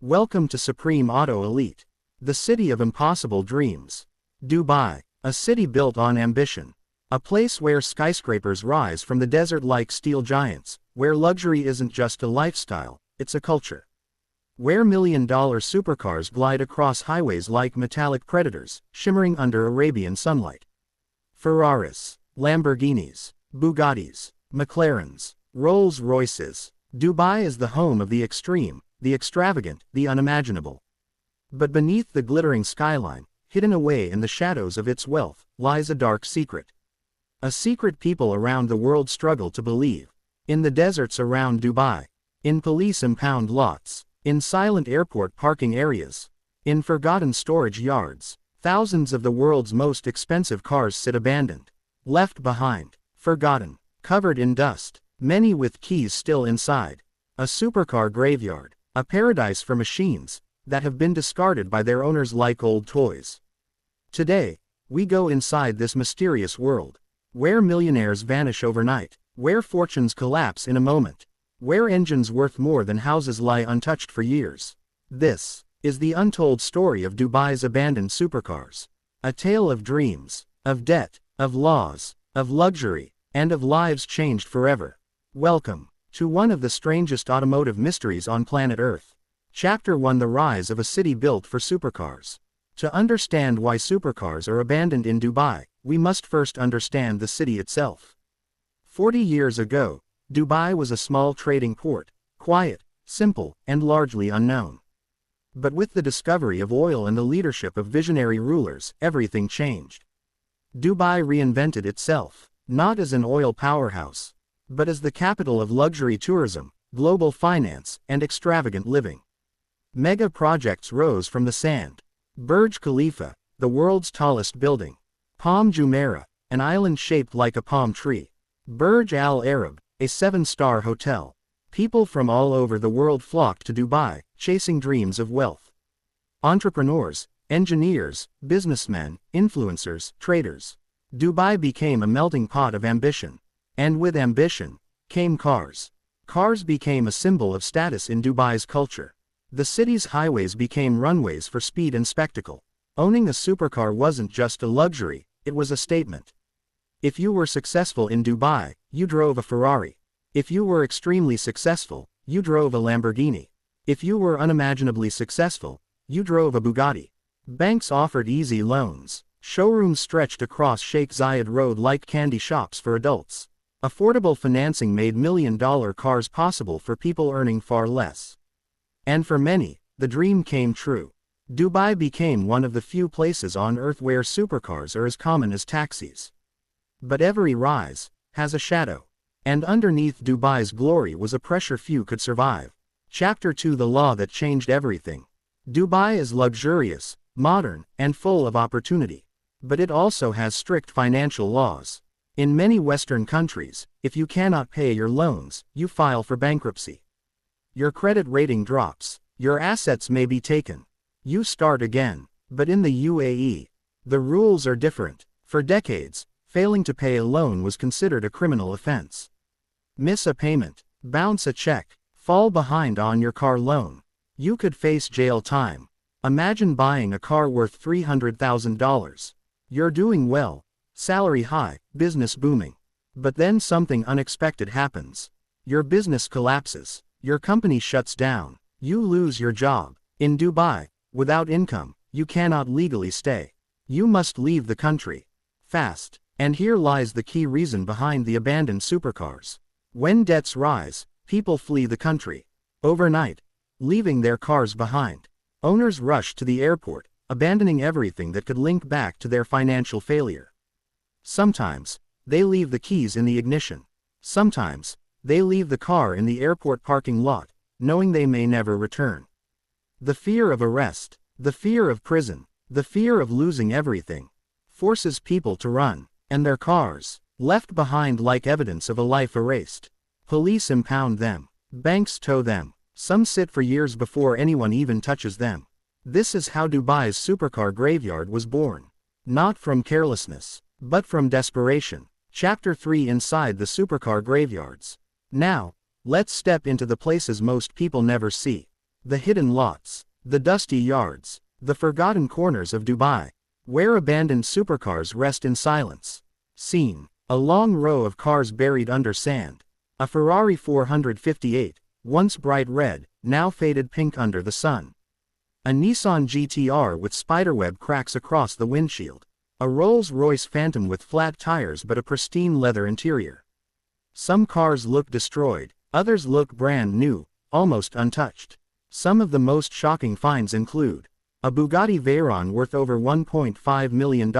Welcome to Supreme Auto Elite, the city of impossible dreams. Dubai, a city built on ambition. A place where skyscrapers rise from the desert like steel giants, where luxury isn't just a lifestyle, it's a culture. Where million-dollar supercars glide across highways like metallic predators, shimmering under Arabian sunlight. Ferraris, Lamborghinis, Bugattis, McLarens, Rolls-Royces. Dubai is the home of the extreme, the extravagant, the unimaginable. But beneath the glittering skyline, hidden away in the shadows of its wealth, lies a dark secret. A secret people around the world struggle to believe. In the deserts around Dubai, in police impound lots, in silent airport parking areas, in forgotten storage yards, thousands of the world's most expensive cars sit abandoned, left behind, forgotten, covered in dust, many with keys still inside. A supercar graveyard, a paradise for machines that have been discarded by their owners like old toys. Today, we go inside this mysterious world, where millionaires vanish overnight, where fortunes collapse in a moment, where engines worth more than houses lie untouched for years. This is the untold story of Dubai's abandoned supercars. A tale of dreams, of debt, of laws, of luxury, and of lives changed forever. Welcome to one of the strangest automotive mysteries on planet Earth. Chapter 1: The Rise of a City Built for Supercars. To understand why supercars are abandoned in Dubai, we must first understand the city itself. 40 years ago, Dubai was a small trading port, quiet, simple, and largely unknown. But with the discovery of oil and the leadership of visionary rulers, everything changed. Dubai reinvented itself, not as an oil powerhouse, but as the capital of luxury tourism, global finance, and extravagant living. Mega projects rose from the sand. Burj Khalifa, the world's tallest building. Palm Jumeirah, an island shaped like a palm tree. Burj Al Arab, a 7-star hotel. People from all over the world flocked to Dubai, chasing dreams of wealth. Entrepreneurs, engineers, businessmen, influencers, traders. Dubai became a melting pot of ambition. And with ambition, came cars. Cars became a symbol of status in Dubai's culture. The city's highways became runways for speed and spectacle. Owning a supercar wasn't just a luxury, it was a statement. If you were successful in Dubai, you drove a Ferrari. If you were extremely successful, you drove a Lamborghini. If you were unimaginably successful, you drove a Bugatti. Banks offered easy loans. Showrooms stretched across Sheikh Zayed Road like candy shops for adults. Affordable financing made million-dollar cars possible for people earning far less. And for many, the dream came true. Dubai became one of the few places on Earth where supercars are as common as taxis. But every rise has a shadow. And underneath Dubai's glory was a pressure few could survive. Chapter 2: The Law That Changed Everything. Dubai is luxurious, modern, and full of opportunity. But it also has strict financial laws. In many Western countries, if you cannot pay your loans, you file for bankruptcy. Your credit rating drops. Your assets may be taken. You start again. But in the UAE, the rules are different. For decades, failing to pay a loan was considered a criminal offense. Miss a payment, bounce a check, fall behind on your car loan. You could face jail time. Imagine buying a car worth $300,000. You're doing well. Salary high, business booming. But then something unexpected happens. Your business collapses. Your company shuts down. You lose your job. In Dubai, without income, you cannot legally stay. You must leave the country. Fast. And here lies the key reason behind the abandoned supercars. When debts rise, people flee the country. Overnight, leaving their cars behind. Owners rush to the airport, abandoning everything that could link back to their financial failure. Sometimes, they leave the keys in the ignition. Sometimes, they leave the car in the airport parking lot, knowing they may never return. The fear of arrest, the fear of prison, the fear of losing everything, forces people to run, and their cars, left behind like evidence of a life erased. Police impound them. Banks tow them. Some sit for years before anyone even touches them. This is how Dubai's supercar graveyard was born. Not from carelessness, but from desperation. Chapter 3: Inside the Supercar Graveyards. Now, let's step into the places most people never see. The hidden lots, the dusty yards, the forgotten corners of Dubai, where abandoned supercars rest in silence. Scene: a long row of cars buried under sand. A Ferrari 458, once bright red, now faded pink under the sun. A Nissan GT-R with spiderweb cracks across the windshield. A Rolls-Royce Phantom with flat tires but a pristine leather interior. Some cars look destroyed, others look brand new, almost untouched. Some of the most shocking finds include a Bugatti Veyron worth over $1.5 million,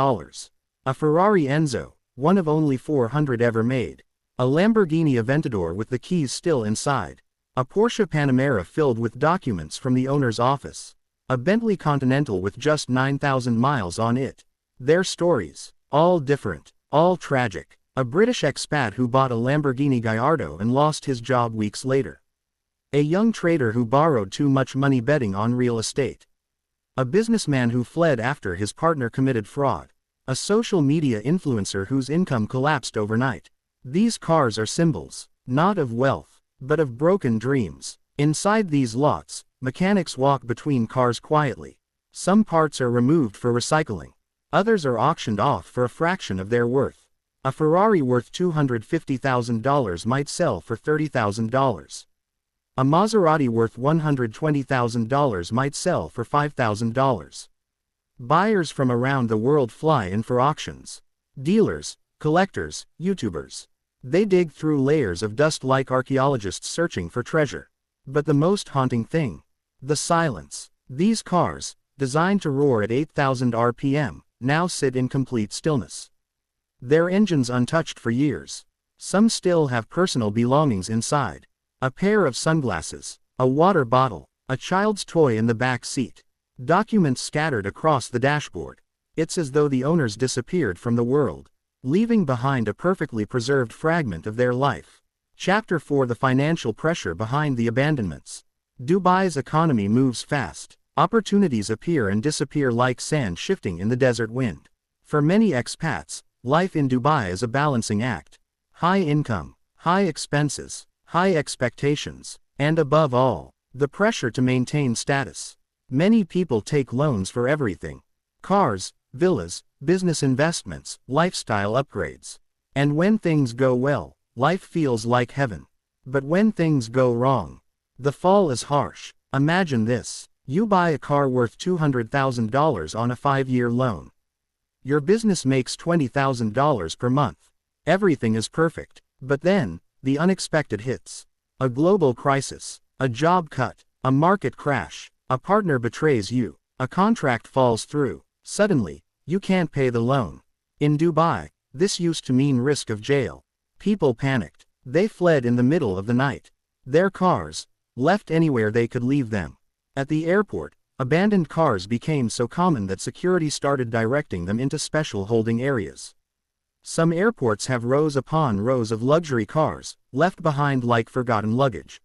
a Ferrari Enzo, one of only 400 ever made, a Lamborghini Aventador with the keys still inside, a Porsche Panamera filled with documents from the owner's office, a Bentley Continental with just 9,000 miles on it. Their stories, all different, all tragic. A British expat who bought a Lamborghini Gallardo and lost his job weeks later. A young trader who borrowed too much money betting on real estate. A businessman who fled after his partner committed fraud. A social media influencer whose income collapsed overnight. These cars are symbols, not of wealth, but of broken dreams. Inside these lots, mechanics walk between cars quietly. Some parts are removed for recycling. Others are auctioned off for a fraction of their worth. A Ferrari worth $250,000 might sell for $30,000. A Maserati worth $120,000 might sell for $5,000. Buyers from around the world fly in for auctions. Dealers, collectors, YouTubers. They dig through layers of dust like archaeologists searching for treasure. But the most haunting thing? The silence. These cars, designed to roar at 8,000 RPM, now sit in complete stillness. Their engines untouched for years. Some still have personal belongings inside. A pair of sunglasses, a water bottle, a child's toy in the back seat. Documents scattered across the dashboard. It's as though the owners disappeared from the world, leaving behind a perfectly preserved fragment of their life. Chapter 4: The financial pressure behind the abandonments. Dubai's economy moves fast. Opportunities appear and disappear like sand shifting in the desert wind. For many expats, life in Dubai is a balancing act. High income, high expenses, high expectations, and above all, the pressure to maintain status. Many people take loans for everything. Cars, villas, business investments, lifestyle upgrades. And when things go well, life feels like heaven. But when things go wrong, the fall is harsh. Imagine this. You buy a car worth $200,000 on a 5-year loan. Your business makes $20,000 per month. Everything is perfect. But then, the unexpected hits. A global crisis, a job cut, a market crash, a partner betrays you, a contract falls through. Suddenly, you can't pay the loan. In Dubai, this used to mean risk of jail. People panicked. They fled in the middle of the night. Their cars, left anywhere they could leave them. At the airport, abandoned cars became so common that security started directing them into special holding areas. Some airports have rows upon rows of luxury cars, left behind like forgotten luggage.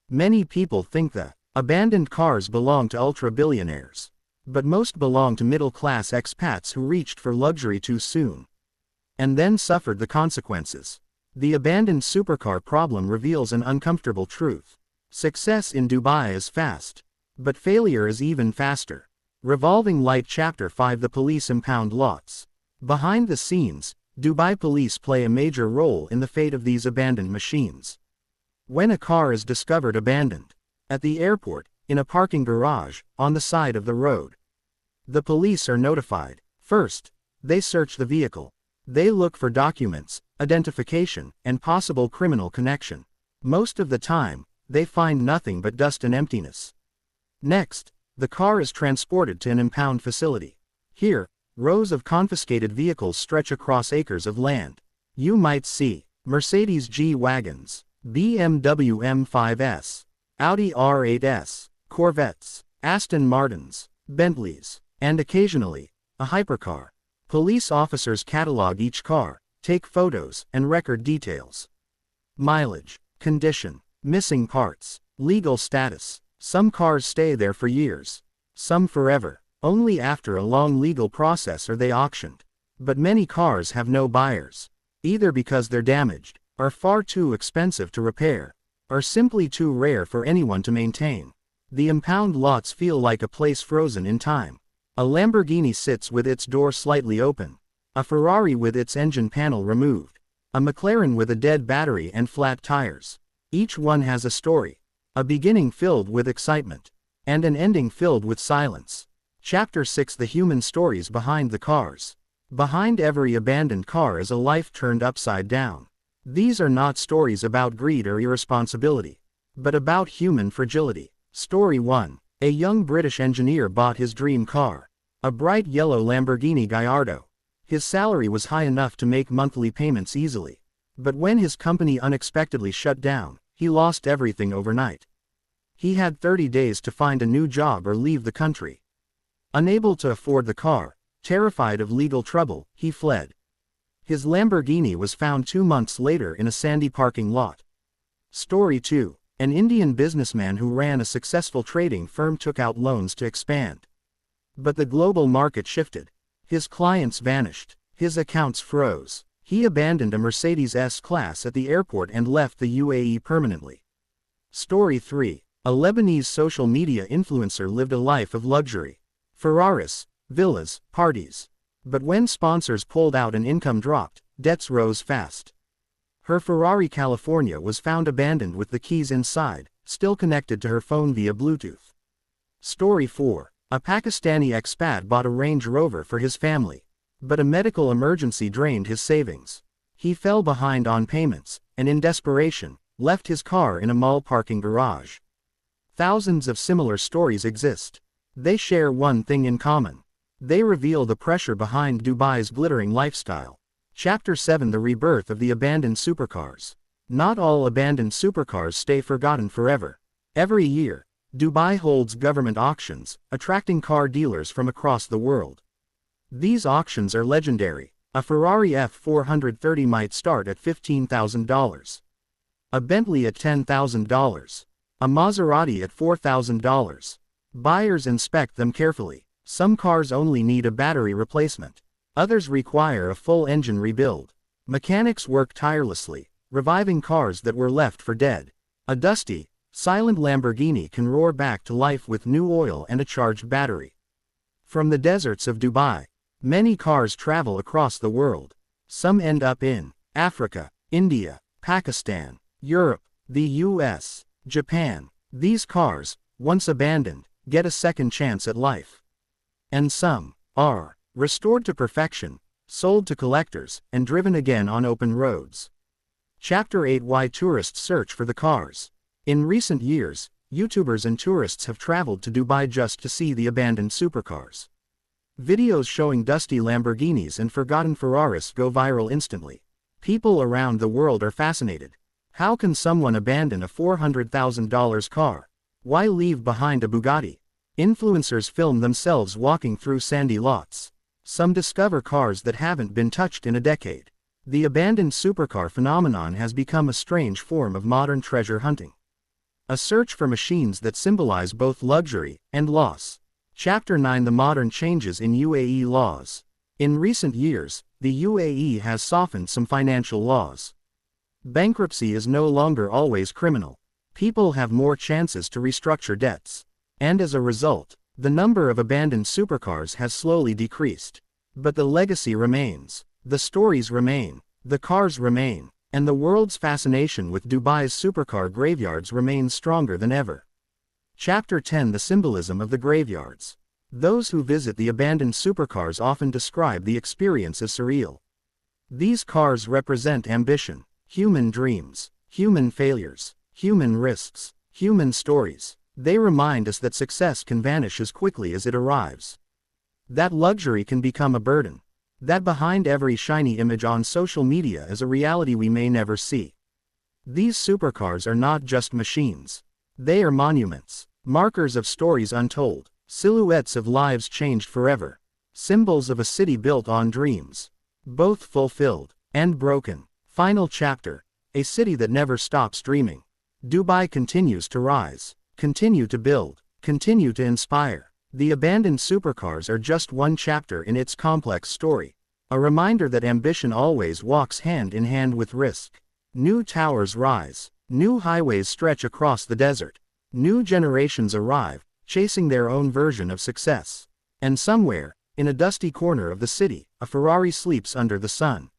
Many people think that abandoned cars belong to ultra-billionaires. But most belong to middle-class expats who reached for luxury too soon. And then suffered the consequences. The abandoned supercar problem reveals an uncomfortable truth. Success in Dubai is fast. But failure is even faster. Revolving Light Chapter 5: The Police Impound Lots. Behind the scenes, Dubai police play a major role in the fate of these abandoned machines. When a car is discovered abandoned, at the airport, in a parking garage, on the side of the road, the police are notified. First, they search the vehicle. They look for documents, identification, and possible criminal connection. Most of the time, they find nothing but dust and emptiness. Next, the car is transported to an impound facility. Here, rows of confiscated vehicles stretch across acres of land. You might see Mercedes G-Wagons, BMW M5s, Audi R8s, Corvettes, Aston Martins, Bentleys, and occasionally, a hypercar. Police officers catalog each car, take photos, and record details. Mileage, condition, missing parts, legal status. Some cars stay there for years. Some forever. Only after a long legal process are they auctioned. But many cars have no buyers. Either because they're damaged, or far too expensive to repair, or simply too rare for anyone to maintain. The impound lots feel like a place frozen in time. A Lamborghini sits with its door slightly open. A Ferrari with its engine panel removed. A McLaren with a dead battery and flat tires. Each one has a story. A beginning filled with excitement. And an ending filled with silence. Chapter 6: The Human Stories Behind the Cars. Behind every abandoned car is a life turned upside down. These are not stories about greed or irresponsibility, but about human fragility. Story 1. A young British engineer bought his dream car. A bright yellow Lamborghini Gallardo. His salary was high enough to make monthly payments easily. But when his company unexpectedly shut down, he lost everything overnight. He had 30 days to find a new job or leave the country. Unable to afford the car, terrified of legal trouble, he fled. His Lamborghini was found 2 months later in a sandy parking lot. Story 2. An Indian businessman who ran a successful trading firm took out loans to expand. But the global market shifted. His clients vanished. His accounts froze. He abandoned a Mercedes S-Class at the airport and left the UAE permanently. Story 3. A Lebanese social media influencer lived a life of luxury. Ferraris, villas, parties. But when sponsors pulled out and income dropped, debts rose fast. Her Ferrari California was found abandoned with the keys inside, still connected to her phone via Bluetooth. Story 4. A Pakistani expat bought a Range Rover for his family. But a medical emergency drained his savings. He fell behind on payments, and in desperation, left his car in a mall parking garage. Thousands of similar stories exist. They share one thing in common. They reveal the pressure behind Dubai's glittering lifestyle. Chapter 7: The Rebirth of the Abandoned Supercars. Not all abandoned supercars stay forgotten forever. Every year, Dubai holds government auctions, attracting car dealers from across the world. These auctions are legendary. A Ferrari F430 might start at $15,000. A Bentley at $10,000. A Maserati at $4,000. Buyers inspect them carefully. Some cars only need a battery replacement. Others require a full engine rebuild. Mechanics work tirelessly, reviving cars that were left for dead. A dusty, silent Lamborghini can roar back to life with new oil and a charged battery. From the deserts of Dubai, many cars travel across the world. Some end up in Africa, India, Pakistan, Europe, the US, Japan. These cars, once abandoned, get a second chance at life. And some are restored to perfection, sold to collectors, and driven again on open roads. Chapter 8: Why Tourists Search for the Cars. In recent years, YouTubers and tourists have traveled to Dubai just to see the abandoned supercars. Videos showing dusty Lamborghinis and forgotten Ferraris go viral instantly. People around the world are fascinated. How can someone abandon a $400,000 car? Why leave behind a Bugatti? Influencers film themselves walking through sandy lots. Some discover cars that haven't been touched in a decade. The abandoned supercar phenomenon has become a strange form of modern treasure hunting. A search for machines that symbolize both luxury and loss. Chapter 9: The Modern Changes in UAE Laws. In recent years, the UAE has softened some financial laws. Bankruptcy is no longer always criminal. People have more chances to restructure debts. And as a result, the number of abandoned supercars has slowly decreased. But the legacy remains. The stories remain. The cars remain. And the world's fascination with Dubai's supercar graveyards remains stronger than ever. Chapter 10: The Symbolism of the Graveyards. Those who visit the abandoned supercars often describe the experience as surreal. These cars represent ambition, human dreams, human failures, human risks, human stories. They remind us that success can vanish as quickly as it arrives. That luxury can become a burden. That behind every shiny image on social media is a reality we may never see. These supercars are not just machines. They are monuments, markers of stories untold, silhouettes of lives changed forever, symbols of a city built on dreams, both fulfilled and broken. Final chapter: a city that never stops dreaming. Dubai continues to rise, continue to build, continue to inspire. The abandoned supercars are just one chapter in its complex story, a reminder that ambition always walks hand in hand with risk. New towers rise, new highways stretch across the desert, New generations arrive, chasing their own version of success. And somewhere, in a dusty corner of the city, a Ferrari sleeps under the sun,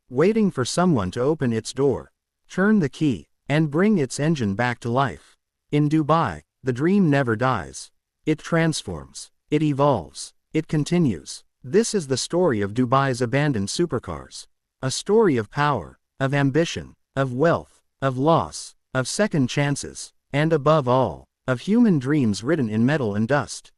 waiting for someone to open its door, turn the key, and bring its engine back to life. In Dubai, the dream never dies. It transforms. It evolves. It continues. This is the story of Dubai's abandoned supercars. A story of power, of ambition, of wealth, of loss, of second chances, and above all, of human dreams written in metal and dust.